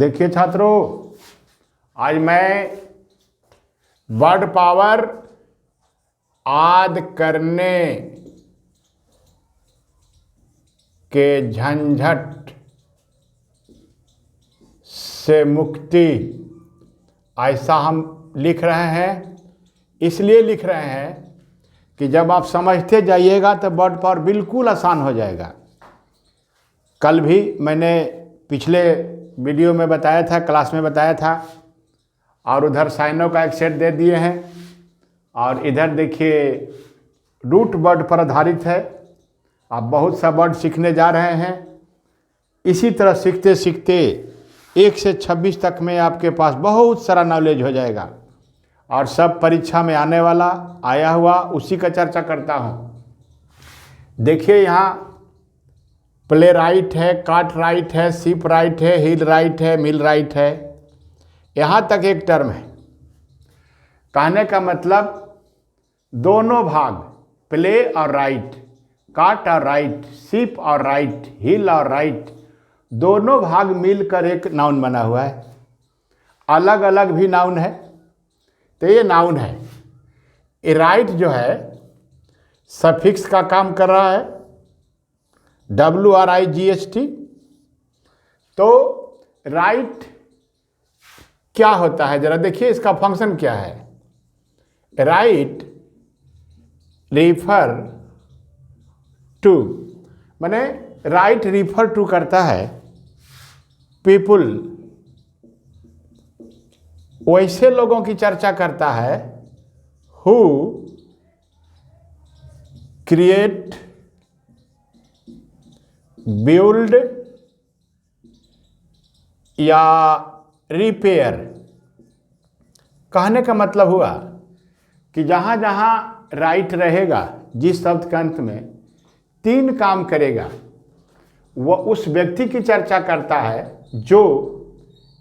देखिए छात्रों, आज मैं वर्ड पावर आद करने के झंझट से मुक्ति, ऐसा हम लिख रहे हैं। इसलिए लिख रहे हैं कि जब आप समझते जाइएगा तो वर्ड पावर बिल्कुल आसान हो जाएगा। कल भी मैंने पिछले वीडियो में बताया था, क्लास में बताया था, और उधर साइनों का एक सेट दे दिए हैं, और इधर देखिए रूट वर्ड पर आधारित है। आप बहुत सा वर्ड सीखने जा रहे हैं। इसी तरह सीखते सीखते 1 से 26 तक में आपके पास बहुत सारा नॉलेज हो जाएगा, और सब परीक्षा में आने वाला आया हुआ उसी का चर्चा करता हूँ। देखिए यहाँ प्ले राइट है, काट राइट है, शिप राइट है, हिल राइट है, मिल राइट है। यहाँ तक एक टर्म है। कहने का मतलब दोनों भाग, प्ले और राइट, काट और राइट, शिप और राइट, हिल और राइट, दोनों भाग मिलकर एक नाउन बना हुआ है। अलग अलग भी नाउन है, तो ये नाउन है। ये राइट जो है सफिक्स का काम कर रहा है, WRIGHT। तो राइट क्या होता है, जरा देखिए इसका फंक्शन क्या है। राइट रिफर टू, माने राइट रिफर टू करता है पीपुल, वैसे लोगों की चर्चा करता है हु क्रिएट, बिल्ड या रिपेयर। कहने का मतलब हुआ कि जहाँ जहाँ राइट रहेगा, जिस शब्द के अंत में 3 काम करेगा, वह उस व्यक्ति की चर्चा करता है जो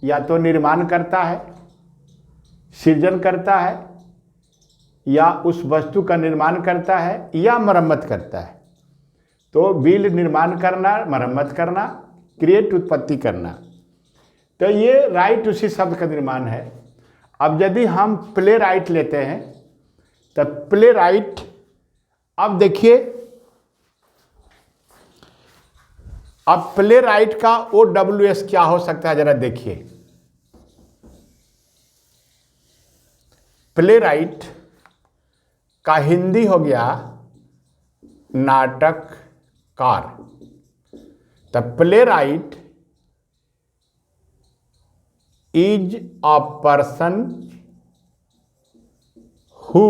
या तो निर्माण करता है, सृजन करता है, या उस वस्तु का निर्माण करता है, या मरम्मत करता है। तो बिल्ड निर्माण करना, मरम्मत करना, क्रिएट उत्पत्ति करना। तो ये राइट उसी शब्द का निर्माण है। अब यदि हम प्ले राइट लेते हैं तो प्ले राइट, अब देखिए, अब प्ले राइट का OWS क्या हो सकता है, जरा देखिए। प्ले राइट का हिंदी हो गया नाटककार। तो playwright is a person who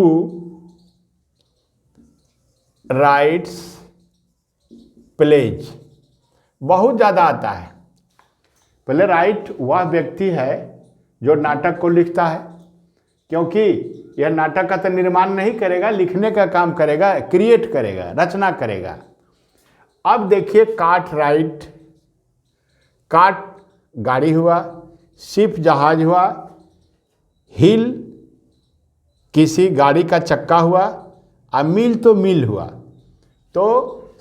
writes plays. बहुत ज़्यादा आता है। प्ले राइट वह व्यक्ति है जो नाटक को लिखता है, क्योंकि यह नाटक का तो निर्माण नहीं करेगा, लिखने का काम करेगा, क्रिएट करेगा, रचना करेगा। अब देखिए काट राइट, काट गाड़ी हुआ, शिप जहाज हुआ, हिल किसी गाड़ी का चक्का हुआ, और मिल तो मिल हुआ। तो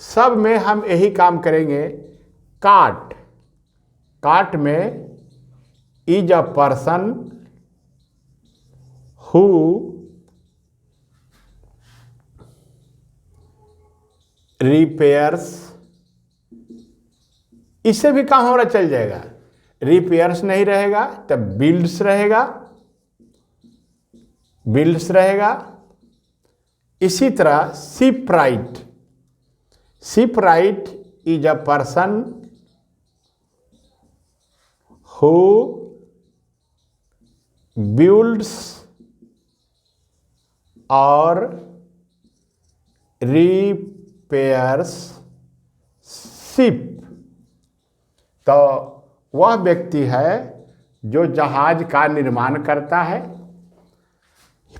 सब में हम यही काम करेंगे। काट, काट में is a person who repairs, इससे भी काम हमारा चल जाएगा। रिपेयर्स नहीं रहेगा तब बिल्ड्स रहेगा, बिल्ड्स रहेगा। इसी तरह ship right, ship right is a person who builds और रिपेयर्स शिप। तो वह व्यक्ति है जो जहाज का निर्माण करता है।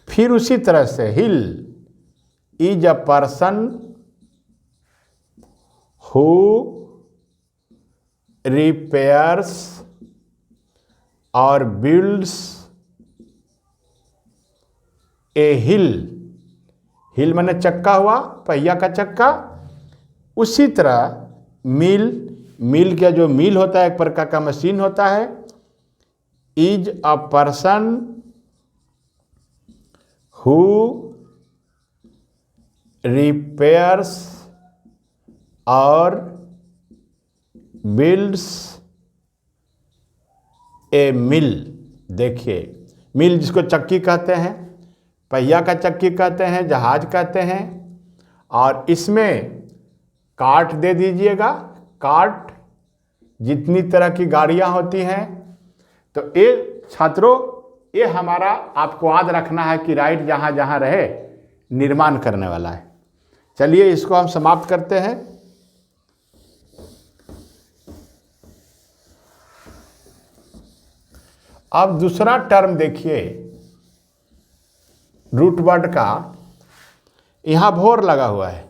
फिर उसी तरह से wheel is a person who repairs और बिल्ड्स ए हिल। हिल माने चक्का हुआ, पहिया का चक्का। उसी तरह मिल, मिल का जो मिल होता है एक प्रकार का मशीन होता है, is a person who repairs और बिल्ड्स ए मिल। देखिए, मिल जिसको चक्की कहते हैं, पहिया का चक्की कहते हैं, जहाज कहते हैं, और इसमें कार्ट दे दीजिएगा। कार्ट जितनी तरह की गाड़ियां होती हैं, तो ये छात्रों, ये हमारा आपको याद रखना है कि राइट जहाँ जहाँ रहे निर्माण करने वाला है। चलिए इसको हम समाप्त करते हैं। अब दूसरा टर्म देखिए रूट वर्ड का, यहाँ भोर लगा हुआ है,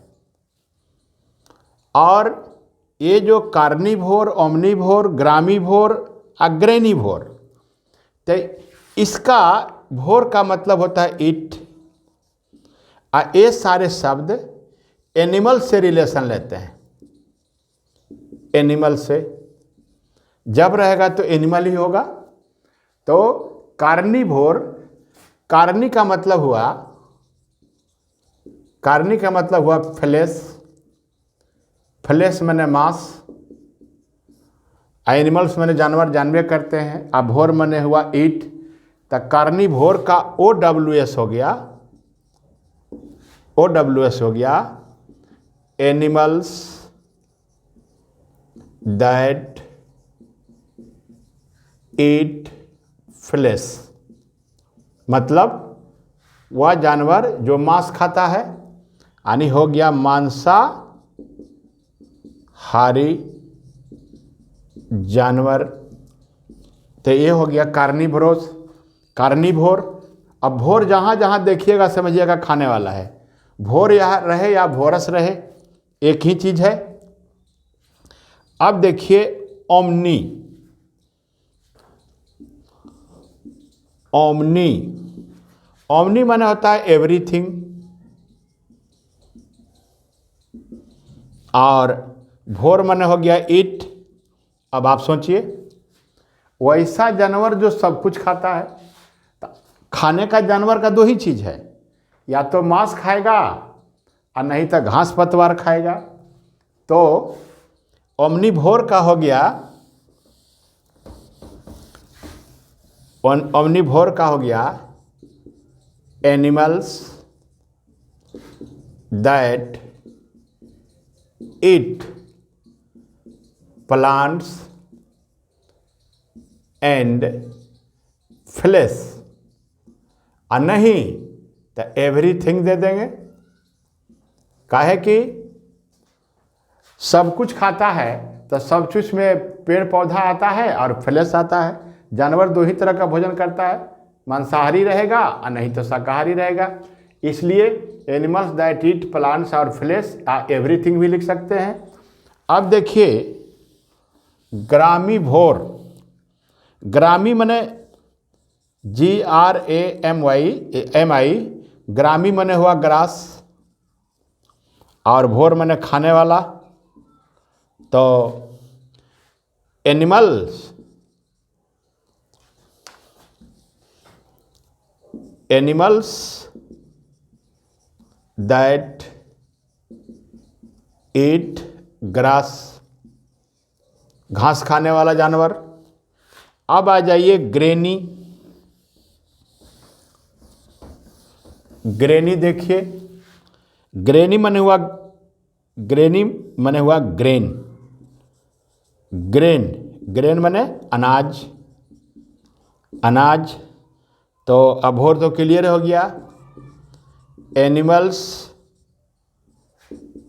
और ये जो कार्निवोर, ओमनिवोर, ग्रामीवोर, अग्रेनिवोर, तो इसका भोर का मतलब होता है ईट। ये सारे शब्द एनिमल से रिलेशन लेते हैं। एनिमल से जब रहेगा तो एनिमल ही होगा। तो कार्निवोर, कार्नी का मतलब हुआ फ्लेश। फ्लेश मैंने मांस, एनिमल्स मैंने जानवर, जानवर करते हैं। अब भोर मैंने हुआ ईट, तो कार्निवोर का OWS हो गया, एनिमल्स दैट ईट फ्लेश। मतलब वह जानवर जो मांस खाता है, यानी हो गया मांसाहारी जानवर। तो ये हो गया कार्निवोर। अब भोर जहाँ जहाँ देखिएगा समझिएगा खाने वाला है। भोर यहाँ रहे या भोरस रहे, एक ही चीज़ है। अब देखिए ओमनी। ओमनी माने होता है एवरीथिंग, और भोर माने हो गया ईट। अब आप सोचिए, वैसा जानवर जो सब कुछ खाता है, खाने का जानवर का दो ही चीज़ है, या तो मांस खाएगा और नहीं तो घास पतवार खाएगा। तो ओमनिवोर का हो गया, animals that eat plants and flesh. और नहीं तो एवरीथिंग दे देंगे। काहे कि सब कुछ खाता है, तो सब कुछ में पेड़ पौधा आता है और फ्लेश आता है। जानवर दो ही तरह का भोजन करता है, मांसाहारी रहेगा और नहीं तो शाकाहारी रहेगा। इसलिए एनिमल्स दैट ईट प्लांट्स और फ्लेश, एवरीथिंग भी लिख सकते हैं। अब देखिए ग्रामीवोर। ग्रामी माने GRAMI। ग्रामी माने हुआ ग्रास, और भोर माने खाने वाला। तो एनिमल्स दैट ईट ग्रास, घास खाने वाला जानवर। अब आ जाइए ग्रेनी। देखिए, ग्रेनी माने हुआ ग्रेन। ग्रेन माने अनाज। तो अभोर तो क्लियर हो गया। Animals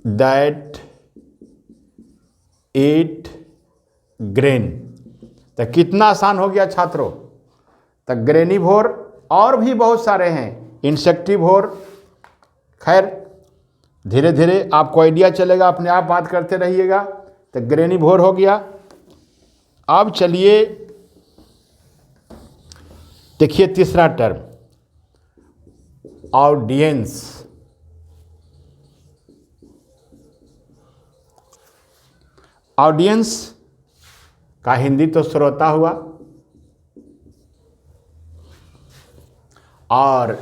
that eat grain. तो कितना आसान हो गया छात्रों। तो ग्रेनिवोर और भी बहुत सारे हैं, इंसेक्टिवोर। खैर धीरे धीरे आपको आइडिया चलेगा, अपने आप बात करते रहिएगा। तो ग्रेनिवोर हो गया। अब चलिए देखिए तीसरा टर्म, ऑडियंस। ऑडियंस का हिंदी तो श्रोता हुआ, और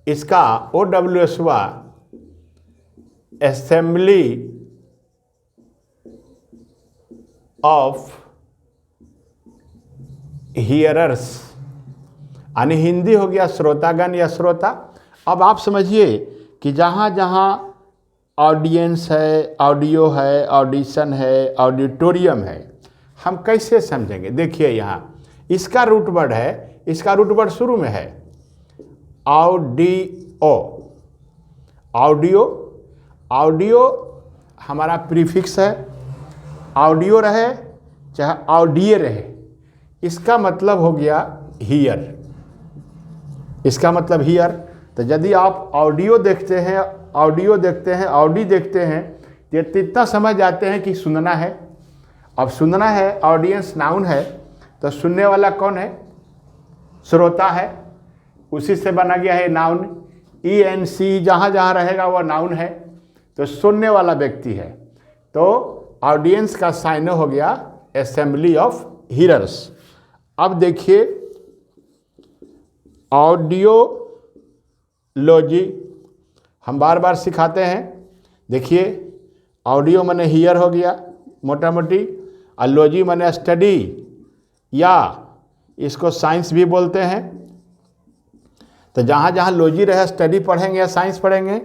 इसका OWS हुआ असेंबली ऑफ हियरर्स, यानी हिंदी हो गया श्रोतागण या श्रोता। अब आप समझिए कि जहाँ जहाँ ऑडियंस है, ऑडियो है, ऑडिशन है, ऑडिटोरियम है, हम कैसे समझेंगे? देखिए यहाँ इसका रूट वर्ड है, इसका रूट वर्ड शुरू में है ऑडियो। ऑडियो, ऑडियो हमारा प्रीफिक्स है। ऑडियो रहे चाहे ऑडिये रहे, इसका मतलब हो गया हियर, इसका मतलब हियर। तो यदि आप ऑडियो देखते हैं, ऑडियो देखते हैं, ऑडी देखते हैं, तो इतना समझ जाते हैं कि सुनना है। अब सुनना है, ऑडियंस नाउन है, तो सुनने वाला कौन है? श्रोता है, उसी से बना गया है नाउन। ENC जहाँ जहाँ रहेगा वह नाउन है, तो सुनने वाला व्यक्ति है। तो ऑडियंस का साइन हो गया असेंबली ऑफ हियरर्स। अब देखिए ऑडियोलॉजी हम बार बार सिखाते हैं। देखिए ऑडियो माने हियर हो गया मोटा मोटी, और लॉजी माने स्टडी या इसको साइंस भी बोलते हैं। तो जहाँ जहाँ लॉजी रहे, स्टडी पढ़ेंगे या साइंस पढ़ेंगे,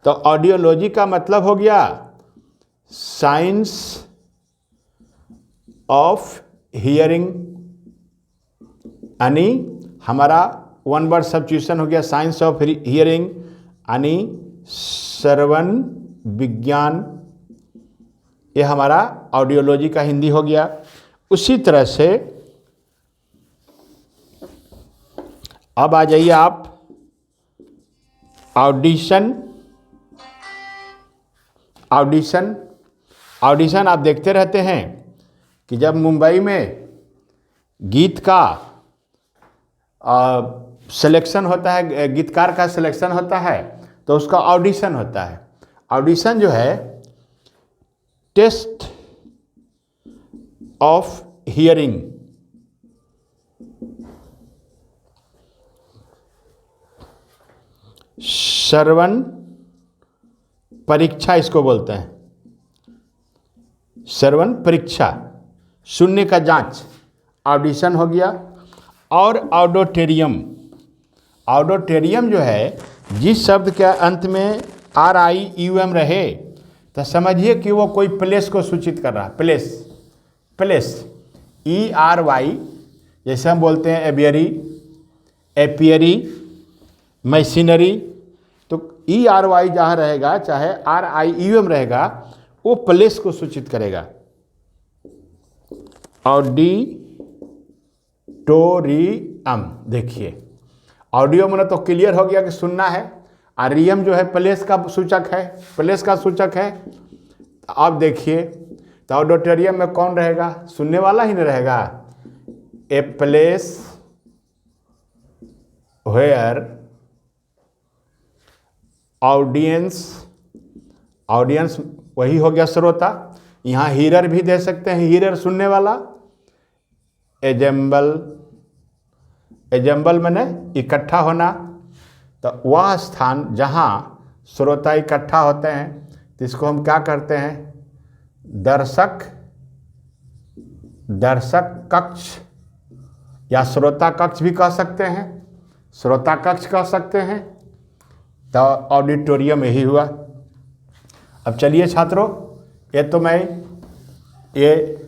तो ऑडियोलॉजी का मतलब हो गया साइंस ऑफ हियरिंग, यानी हमारा वन वर्ड सब्स्टिट्यूशन हो गया साइंस ऑफ हियरिंग, यानी श्रवण विज्ञान। ये हमारा ऑडियोलॉजी का हिंदी हो गया। उसी तरह से अब आ जाइए आप ऑडिशन। ऑडिशन, ऑडिशन आप देखते रहते हैं कि जब मुंबई में गीत का सिलेक्शन होता है, गीतकार का सिलेक्शन होता है, तो उसका ऑडिशन होता है। ऑडिशन जो है टेस्ट ऑफ हियरिंग, श्रवण परीक्षा इसको बोलते हैं। श्रवण परीक्षा, सुनने का जांच, ऑडिशन हो गया। और ऑडिटोरियम, ऑडिटोरियम जो है जिस शब्द के अंत में RIUM रहे, तो समझिए कि वो कोई प्लेस को सूचित कर रहा है। प्लेस, प्लेस ERY, जैसे हम बोलते हैं एवियरी, एपियरी, मशीनरी, तो ERY जहाँ रहेगा चाहे RIUM रहेगा, वो प्लेस को सूचित करेगा। ऑडिटोरियम, देखिए ऑडियो में तो क्लियर हो गया कि सुनना है, और रियम जो है प्लेस का सूचक है, प्लेस का सूचक है। अब देखिए तो ऑडिटोरियम में कौन रहेगा? सुनने वाला ही नहीं रहेगा। A place where audience, audience वही हो गया श्रोता। यहाँ हीरर भी दे सकते हैं, हीरर सुनने वाला। एजेंबल, एजेंबल माने इकट्ठा होना, तो वह स्थान जहाँ श्रोता इकट्ठा होते हैं, तो इसको हम क्या करते हैं? दर्शक, दर्शक कक्ष या श्रोता कक्ष भी कह सकते हैं, श्रोता कक्ष कह सकते हैं। तो ऑडिटोरियम यही हुआ। अब चलिए छात्रों, ये तो मैं ये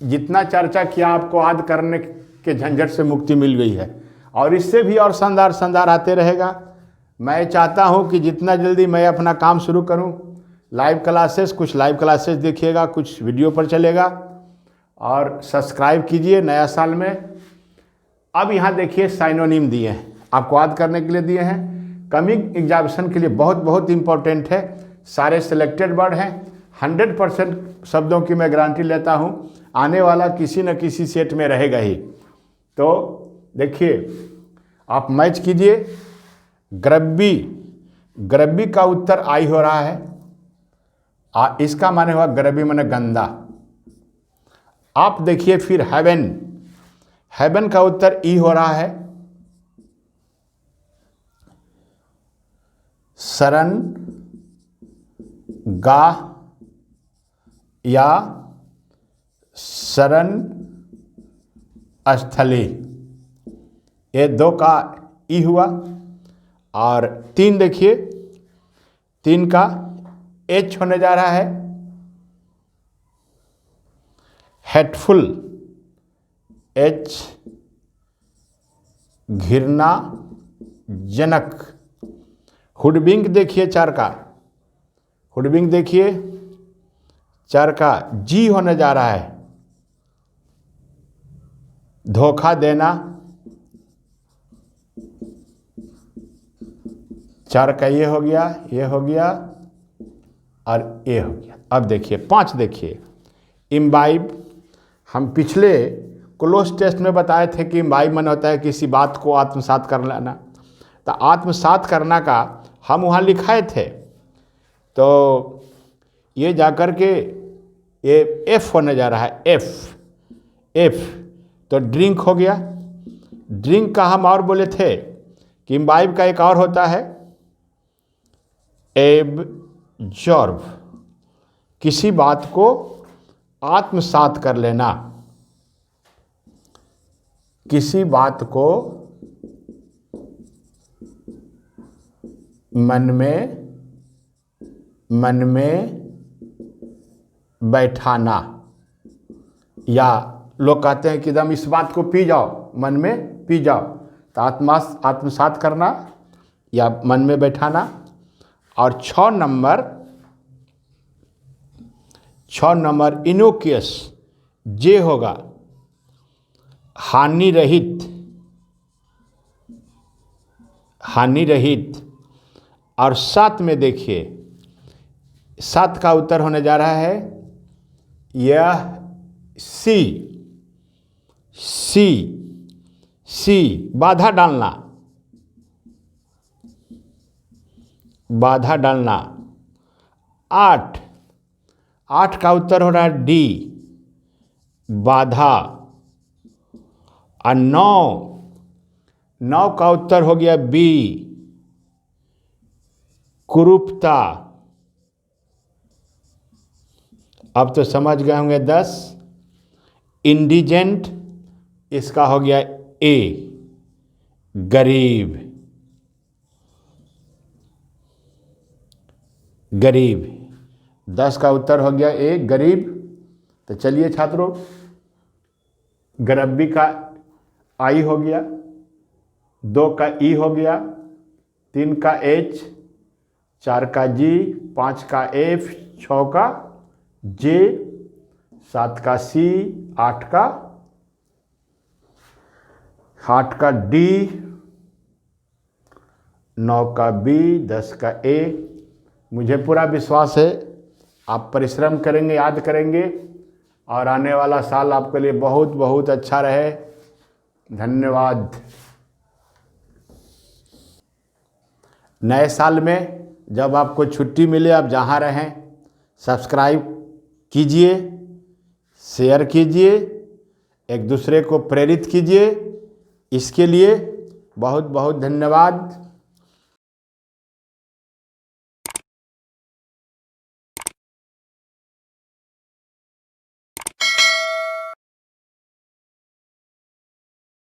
जितना चर्चा किया आपको याद करने के झंझट से मुक्ति मिल गई है, और इससे भी और शानदार शानदार आते रहेगा। मैं चाहता हूँ कि जितना जल्दी मैं अपना काम शुरू करूँ। लाइव क्लासेस, कुछ लाइव क्लासेस देखिएगा, कुछ वीडियो पर चलेगा, और सब्सक्राइब कीजिए नया साल में। अब यहाँ देखिए साइनोनिम दिए हैं, आपको याद करने के लिए दिए हैं। कमिंग एग्जामिनेशन के लिए बहुत बहुत इम्पोर्टेंट है। सारे सिलेक्टेड वर्ड हैं, 100% शब्दों की मैं गारंटी लेता हूँ, आने वाला किसी न किसी सेट में रहेगा ही। तो देखिए आप मैच कीजिए। ग्रब्बी, ग्रब्बी का उत्तर आई हो रहा है। इसका माने हुआ ग्रब्बी माने गंदा। आप देखिए फिर हेवन, हेवन का उत्तर ई हो रहा है। शरण गाह या शरण स्थली, ये 2 का ई हुआ। और 3 देखिए, 3 का एच होने जा रहा है, हेटफुल, एच घृणा जनक। हुडविंग देखिए 4 का, हुडविंग देखिए 4 का जी होने जा रहा है, धोखा देना। 4 का ये हो गया, ये हो गया और ये हो गया। अब देखिए 5 देखिए, इम्बाइब। हम पिछले क्लोज टेस्ट में बताए थे कि इम्बाइब मन होता है किसी बात को आत्मसात कर लेना। तो आत्मसात करना का हम वहाँ लिखाए थे, तो ये जाकर के ये एफ होने जा रहा है, एफ, एफ। तो ड्रिंक हो गया। ड्रिंक का हम और बोले थे कि इम्बाइब का एक और होता है एब्जॉर्ब, किसी बात को आत्मसात कर लेना, किसी बात को मन में बैठाना, या लोग कहते हैं कि एकदम इस बात को पी जाओ, मन में पी जाओ। तो आत्मसात करना या मन में बैठाना। और 6 नंबर इनोकियस, जे होगा, हानि रहित, हानि रहित। और 7 में देखिए, 7 का उत्तर होने जा रहा है यह सी, सी, सी, बाधा डालना, बाधा डालना। 8 का उत्तर हो रहा है डी, बाधा। और 9 का उत्तर हो गया बी, कुरूपता। अब तो समझ गए होंगे 10, इंडिजेंट, इसका हो गया ए, गरीब, गरीब। 10 का उत्तर हो गया ए, गरीब। तो चलिए छात्रों, गरब्बी का आई हो गया, 2 का ई हो गया, 3 का एच, 4 का जी, 5 का एफ, 6 का जे, 7 का सी, 8 का डी, 9 का बी, 10 का ए। मुझे पूरा विश्वास है आप परिश्रम करेंगे, याद करेंगे, और आने वाला साल आपके लिए बहुत बहुत अच्छा रहे। धन्यवाद। नए साल में जब आपको छुट्टी मिले, आप जहाँ रहें, सब्सक्राइब कीजिए, शेयर कीजिए, एक दूसरे को प्रेरित कीजिए। इसके लिए बहुत बहुत धन्यवाद।